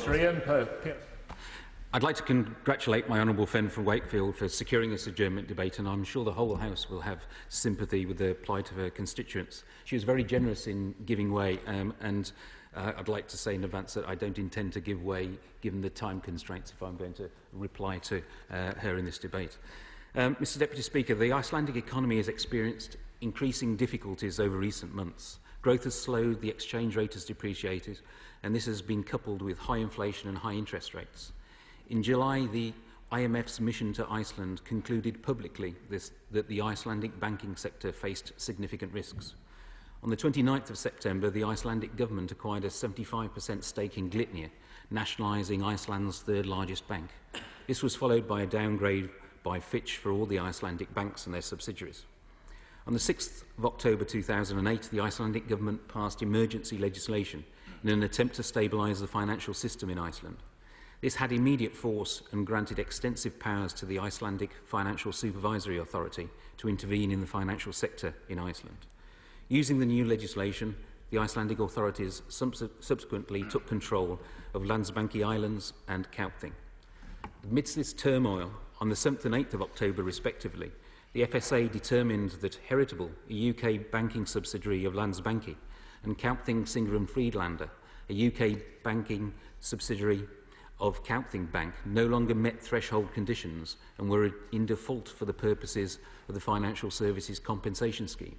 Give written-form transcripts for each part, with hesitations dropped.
Mr Ian Pearce. I'd like to congratulate my honourable friend from Wakefield for securing this adjournment debate, and I'm sure the whole House will have sympathy with the plight of her constituents. She was very generous in giving way, and I'd like to say in advance that I don't intend to give way, given the time constraints, if I'm going to reply to her in this debate. Mr Deputy Speaker, the Icelandic economy has experienced increasing difficulties over recent months. Growth has slowed, the exchange rate has depreciated, and this has been coupled with high inflation and high interest rates. In July, the IMF's mission to Iceland concluded publicly that the Icelandic banking sector faced significant risks. On the 29th of September, the Icelandic government acquired a 75% stake in Glitnir, nationalising Iceland's third largest bank. This was followed by a downgrade by Fitch for all the Icelandic banks and their subsidiaries. On the 6th of October 2008, the Icelandic government passed emergency legislation in an attempt to stabilise the financial system in Iceland. This had immediate force and granted extensive powers to the Icelandic Financial Supervisory Authority to intervene in the financial sector in Iceland. Using the new legislation, the Icelandic authorities subsequently took control of Landsbanki Islands and Kaupthing. Amidst this turmoil, on the 7th and 8th of October respectively, the FSA determined that Heritable, a UK banking subsidiary of Landsbanki, and Kaupthing Singer and Friedlander, a UK banking subsidiary of Kaupthing Bank, no longer met threshold conditions and were in default for the purposes of the Financial Services Compensation Scheme.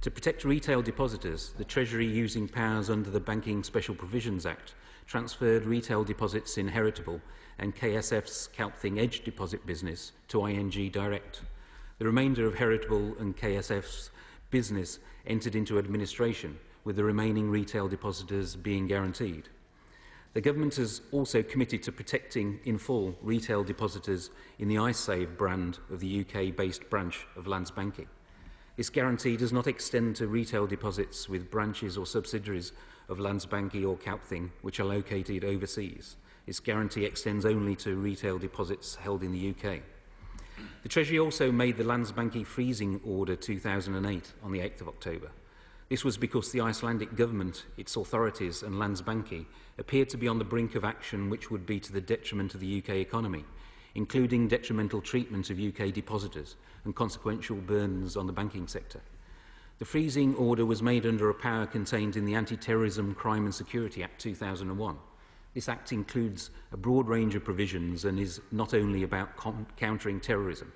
To protect retail depositors, the Treasury, using powers under the Banking Special Provisions Act, transferred retail deposits in Heritable and KSF's Kaupthing Edge deposit business to ING Direct. The remainder of Heritable and KSF's business entered into administration, with the remaining retail depositors being guaranteed. The government has also committed to protecting in full retail depositors in the iSave brand of the UK-based branch of Landsbanki. This guarantee does not extend to retail deposits with branches or subsidiaries of Landsbanki or Kaupthing which are located overseas. This guarantee extends only to retail deposits held in the UK. The Treasury also made the Landsbanki Freezing Order 2008 on the 8th of October. This was because the Icelandic government, its authorities and Landsbanki appeared to be on the brink of action which would be to the detriment of the UK economy, including detrimental treatment of UK depositors and consequential burdens on the banking sector. The freezing order was made under a power contained in the Anti-Terrorism, Crime and Security Act 2001. This Act includes a broad range of provisions and is not only about countering terrorism.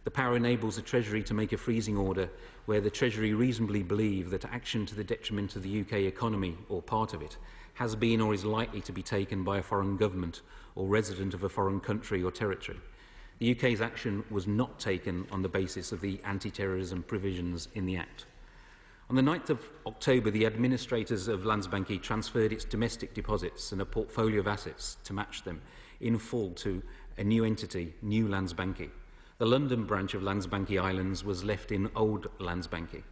The power enables the Treasury to make a freezing order where the Treasury reasonably believe that action to the detriment of the UK economy or part of it has been or is likely to be taken by a foreign government or resident of a foreign country or territory. The UK's action was not taken on the basis of the anti-terrorism provisions in the Act. On the 9th of October, the administrators of Landsbanki transferred its domestic deposits and a portfolio of assets to match them in full to a new entity, New Landsbanki. The London branch of Landsbanki Islands was left in Old Landsbanki.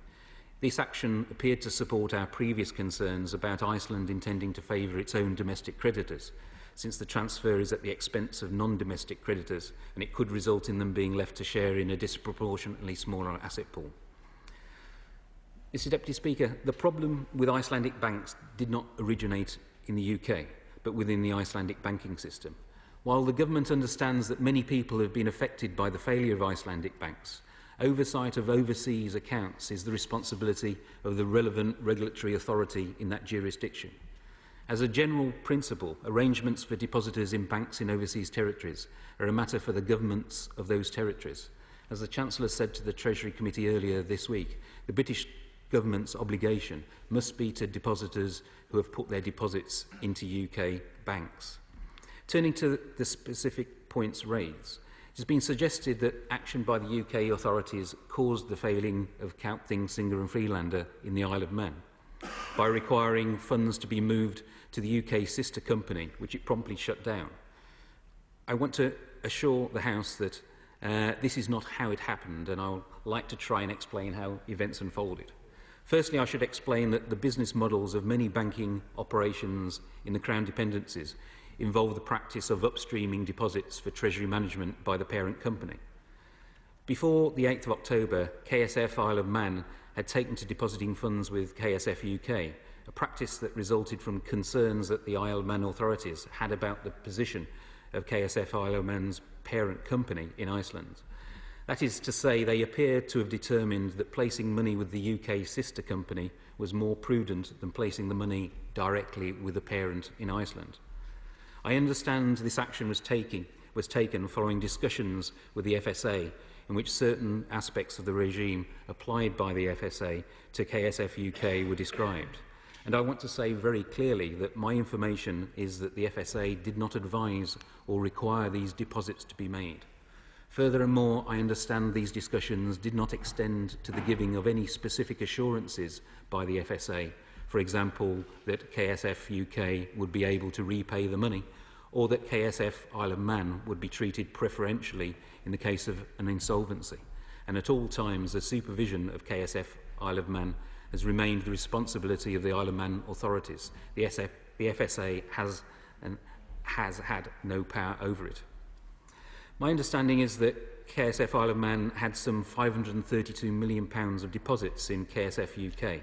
This action appeared to support our previous concerns about Iceland intending to favour its own domestic creditors, since the transfer is at the expense of non-domestic creditors and it could result in them being left to share in a disproportionately smaller asset pool. Mr Deputy Speaker, the problem with Icelandic banks did not originate in the UK, but within the Icelandic banking system. While the government understands that many people have been affected by the failure of Icelandic banks, oversight of overseas accounts is the responsibility of the relevant regulatory authority in that jurisdiction. As a general principle, arrangements for depositors in banks in overseas territories are a matter for the governments of those territories. As the Chancellor said to the Treasury Committee earlier this week, the British government's obligation must be to depositors who have put their deposits into UK banks. Turning to the specific points raised, it has been suggested that action by the UK authorities caused the failing of Kaupthing, Singer and Friedlander in the Isle of Man by requiring funds to be moved to the UK sister company, which it promptly shut down. I want to assure the House that this is not how it happened, and I'll like to try and explain how events unfolded. Firstly, I should explain that the business models of many banking operations in the Crown dependencies involve the practice of upstreaming deposits for Treasury management by the parent company. Before the 8th of October, KSF Isle of Man had taken to depositing funds with KSF UK, a practice that resulted from concerns that the Isle of Man authorities had about the position of KSF Isle of Man's parent company in Iceland. That is to say, they appear to have determined that placing money with the UK sister company was more prudent than placing the money directly with the parent in Iceland. I understand this action was taken following discussions with the FSA, in which certain aspects of the regime applied by the FSA to KSF UK were described. And I want to say very clearly that my information is that the FSA did not advise or require these deposits to be made. Furthermore, I understand these discussions did not extend to the giving of any specific assurances by the FSA, for example, that KSF UK would be able to repay the money, or that KSF Isle of Man would be treated preferentially in the case of an insolvency. And at all times, the supervision of KSF Isle of Man has remained the responsibility of the Isle of Man authorities. The FSA has had no power over it. My understanding is that KSF Isle of Man had some £532 million of deposits in KSF UK,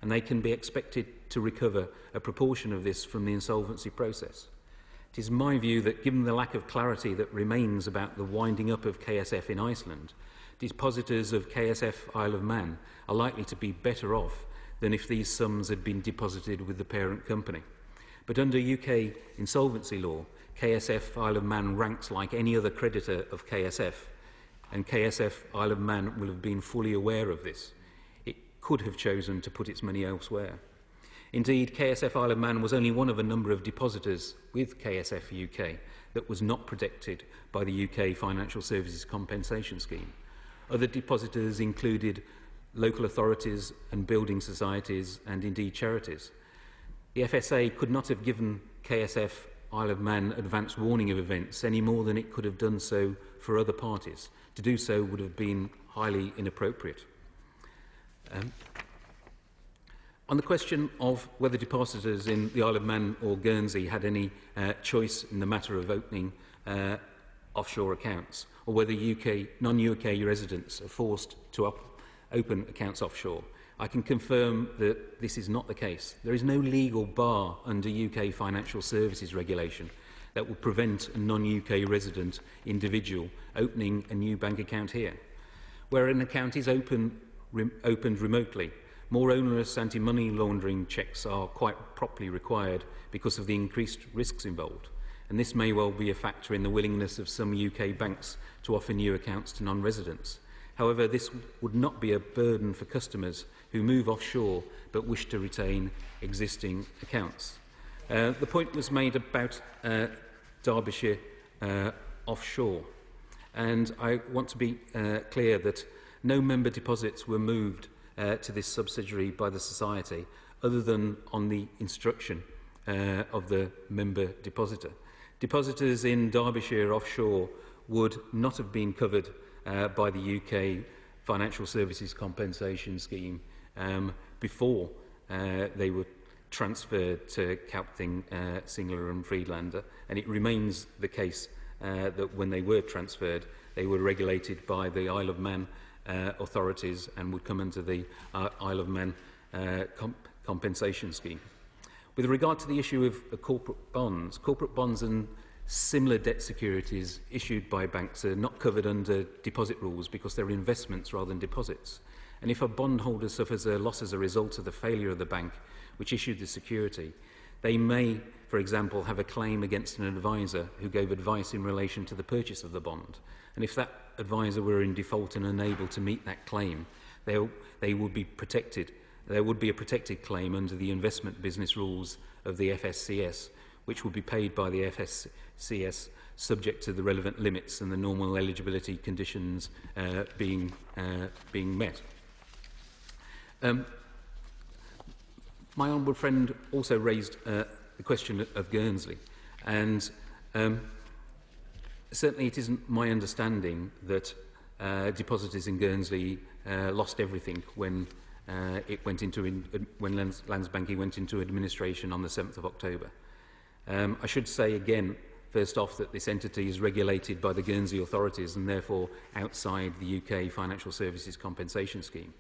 and they can be expected to recover a proportion of this from the insolvency process. It is my view that, given the lack of clarity that remains about the winding up of KSF in Iceland, depositors of KSF Isle of Man are likely to be better off than if these sums had been deposited with the parent company. But under UK insolvency law, KSF Isle of Man ranks like any other creditor of KSF, and KSF Isle of Man will have been fully aware of this. It could have chosen to put its money elsewhere. Indeed, KSF Isle of Man was only one of a number of depositors with KSF UK that was not protected by the UK Financial Services Compensation Scheme. Other depositors included local authorities and building societies and indeed charities. The FSA could not have given KSF Isle of Man advance warning of events any more than it could have done so for other parties. To do so would have been highly inappropriate. On the question of whether depositors in the Isle of Man or Guernsey had any choice in the matter of opening offshore accounts, or whether non-UK residents are forced to open accounts offshore, I can confirm that this is not the case. There is no legal bar under UK financial services regulation that would prevent a non-UK resident individual opening a new bank account here. Where an account is opened remotely, more onerous anti-money laundering checks are quite properly required because of the increased risks involved. And this may well be a factor in the willingness of some UK banks to offer new accounts to non-residents. However, this would not be a burden for customers who move offshore but wish to retain existing accounts. The point was made about Derbyshire offshore, and I want to be clear that no member deposits were moved to this subsidiary by the Society other than on the instruction of the member depositor. Depositors in Derbyshire offshore would not have been covered by the UK Financial Services Compensation Scheme before they were transferred to Capting, Singler and Friedlander, and it remains the case that when they were transferred, they were regulated by the Isle of Man authorities and would come under the Isle of Man compensation scheme. With regard to the issue of corporate bonds and similar debt securities issued by banks are not covered under deposit rules because they're investments rather than deposits. And if a bondholder suffers a loss as a result of the failure of the bank which issued the security, they may, for example, have a claim against an advisor who gave advice in relation to the purchase of the bond. And if that advisor were in default and unable to meet that claim, they would be protected. There would be a protected claim under the investment business rules of the FSCS, which would be paid by the FSCS subject to the relevant limits and the normal eligibility conditions being met. My honourable friend also raised the question of Guernsey, and certainly it isn't my understanding that depositors in Guernsey lost everything when when Landsbanki went into administration on the 7th of October. I should say again, first off, that this entity is regulated by the Guernsey authorities and therefore outside the UK Financial Services Compensation Scheme.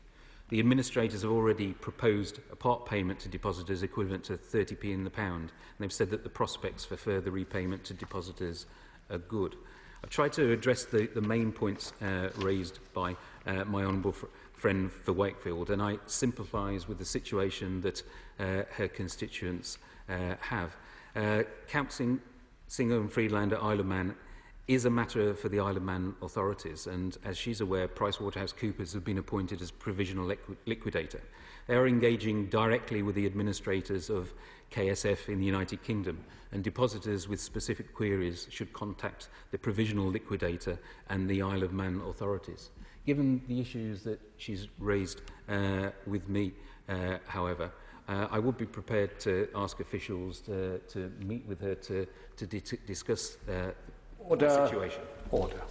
The administrators have already proposed a part payment to depositors equivalent to 30p in the pound, and they've said that the prospects for further repayment to depositors are good. I've tried to address the main points raised by my honourable friend for Wakefield, and I sympathise with the situation that her constituents have. Counselling Single and Freelander Isle of Man is a matter for the Isle of Man authorities, and as she's aware, PricewaterhouseCoopers have been appointed as provisional liquidator. They are engaging directly with the administrators of KSF in the United Kingdom, and depositors with specific queries should contact the provisional liquidator and the Isle of Man authorities. Given the issues that she's raised with me, however, I would be prepared to ask officials to meet with her to discuss the situation. Order.